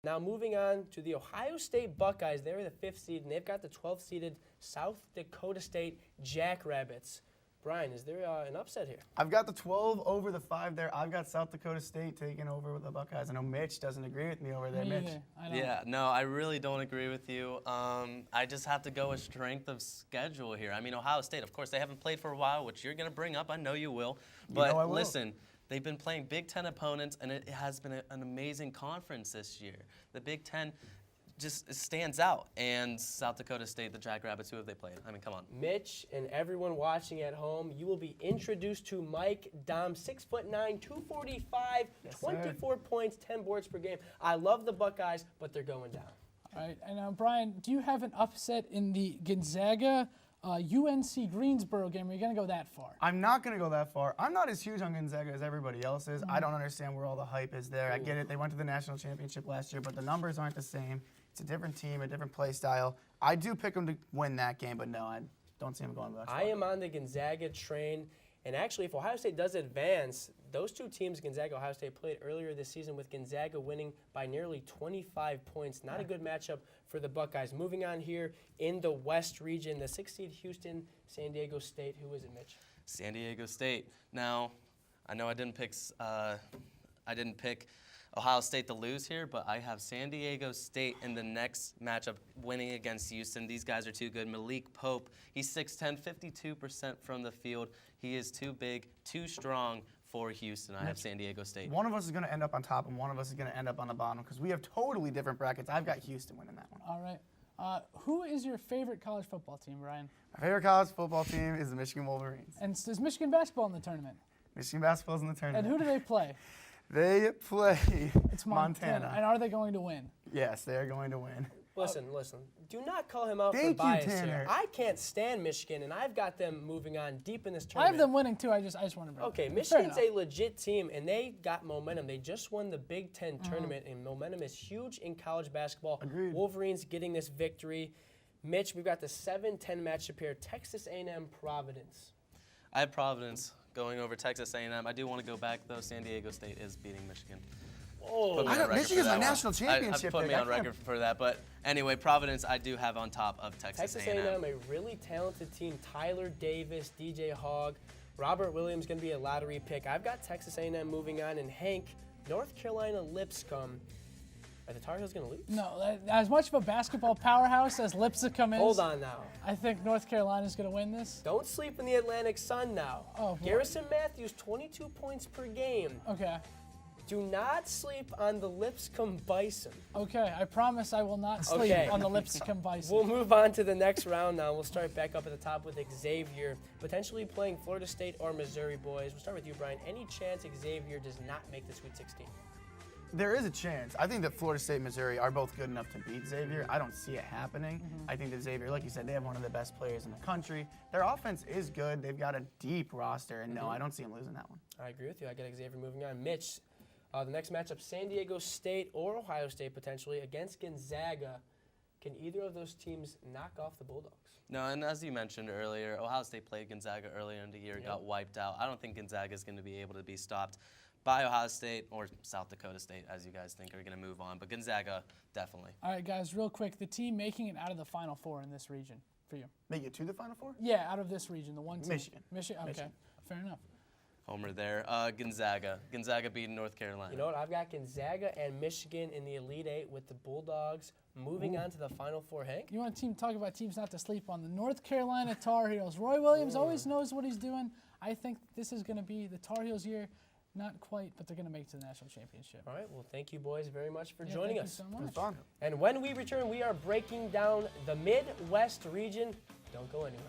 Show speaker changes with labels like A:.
A: Now moving on to the Ohio State Buckeyes. They're the 5th seed, and they've got the 12th-seeded South Dakota State Jackrabbits. Brian, is there an upset here?
B: I've got the 12 over the 5 there. I've got South Dakota State taking over with the Buckeyes. I know Mitch doesn't agree with me over there. Mitch.
C: Yeah, no, I really don't agree with you. I just have to go with strength of schedule here. I mean, Ohio State, of course, they haven't played for a while, which you're going to bring up. I know you will. But
B: I will.
C: Listen, they've been playing Big Ten opponents, and it has been an amazing conference this year. The Big Ten just stands out. And South Dakota State, the Jackrabbits, who have they played? I mean, come on.
A: Mitch and everyone watching at home, you will be introduced to Mike Dom, 6'9", 245,
B: Yes,
A: 24 points, 10 boards per game. I love the Buckeyes, but they're going down.
D: All right, and Brian, do you have an upset in the Gonzaga UNC Greensboro game? Are you going to go that far?
B: I'm not going to go that far. I'm not as huge on Gonzaga as everybody else is. I don't understand where all the hype is there. I get it. They went to the national championship last year, but the numbers aren't the same. It's a different team, a different play style. I do pick them to win that game, but no, I don't see them going that far.
A: I am on the Gonzaga train, and actually, if Ohio State does advance, those two teams, Gonzaga and Ohio State, played earlier this season with Gonzaga winning by nearly 25 points. Not a good matchup for the Buckeyes. Moving on here in the West region, the 6th seed Houston, San Diego State. Who is it, Mitch?
C: San Diego State. Now, I know I didn't pick Ohio State to lose here, but I have San Diego State in the next matchup winning against Houston. These guys are too good. Malik Pope, he's 6'10", 52% from the field. He is too big, too strong for Houston. I have San Diego State.
B: One of us is going to end up on top, and one of us is going to end up on the bottom because we have totally different brackets. I've got Houston winning that one.
D: All right. Who is your favorite college football team, Brian?
B: My favorite college football team is the Michigan Wolverines.
D: And is Michigan basketball in the tournament?
B: Michigan basketball's in the tournament.
D: And who do they play?
B: They play
D: It's Montana. And are they going to win?
B: Yes, they are going to win.
A: Listen. Do not call him out for
B: Thank you,
A: bias
B: Tanner.
A: here. I can't stand Michigan, and I've got them moving on deep in this
D: I
A: tournament.
D: have them winning too. I just want to bring
A: Okay,
D: it up.
A: Michigan's a legit team, and they got momentum. They just won the Big Ten tournament, and momentum is huge in college basketball.
B: Agreed.
A: Wolverines getting this victory. Mitch, we've got the 7-10 matchup here, Texas A&M Providence.
C: I have Providence going over Texas A&M. I do want to go back, though. San Diego State is beating Michigan.
A: Oh,
B: Michigan's my national championship
C: Put
B: pick.
C: me on record for that. But anyway, Providence I do have on top of Texas
A: A&M, a really talented team. Tyler Davis, DJ Hogg, Robert Williams going to be a lottery pick. I've got Texas A&M moving on, and Hank, North Carolina Lipscomb. Are the Tar Heels going to lose?
D: No, as much of a basketball powerhouse as Lipscomb is.
A: Hold on now.
D: I think North Carolina's going to win this.
A: Don't sleep in the Atlantic Sun now.
D: Oh, boy.
A: Garrison Matthews, 22 points per game.
D: Okay.
A: Do not sleep on the Lipscomb Bison.
D: Okay, I promise I will not sleep on the Lipscomb Bison.
A: We'll move on to the next round now. We'll start back up at the top with Xavier, potentially playing Florida State or Missouri boys. We'll start with you, Brian. Any chance Xavier does not make the Sweet 16?
B: There is a chance. I think that Florida State and Missouri are both good enough to beat Xavier. I don't see it happening. I think that Xavier, like you said, they have one of the best players in the country. Their offense is good. They've got a deep roster, and no, I don't see them losing that one.
A: I agree with you. I got Xavier moving on. Mitch, the next matchup, San Diego State or Ohio State potentially against Gonzaga. Can either of those teams knock off the Bulldogs?
C: No, and as you mentioned earlier, Ohio State played Gonzaga earlier in the year, got wiped out. I don't think Gonzaga is going to be able to be stopped by Ohio State or South Dakota State, as you guys think are going to move on. But Gonzaga, definitely.
D: All right, guys, real quick. The team making it out of the Final Four in this region for you.
B: Make it to the Final Four?
D: Yeah, out of this region, the one team.
B: Michigan.
D: Michigan, okay.
B: Michigan.
D: Fair enough.
C: Homer there. Gonzaga. Gonzaga beating North Carolina.
A: You know what? I've got Gonzaga and Michigan in the Elite Eight with the Bulldogs moving on to the Final Four. Hank?
D: You want to talk about teams not to sleep on? The North Carolina Tar Heels. Roy Williams always knows what he's doing. I think this is going to be the Tar Heels' year. Not quite, but they're going to make it to the national championship.
A: All right. Well, thank you, boys, very much for joining us.
D: Thank you so much.
B: It was fun.
A: And when we return, we are breaking down the Midwest region. Don't go anywhere.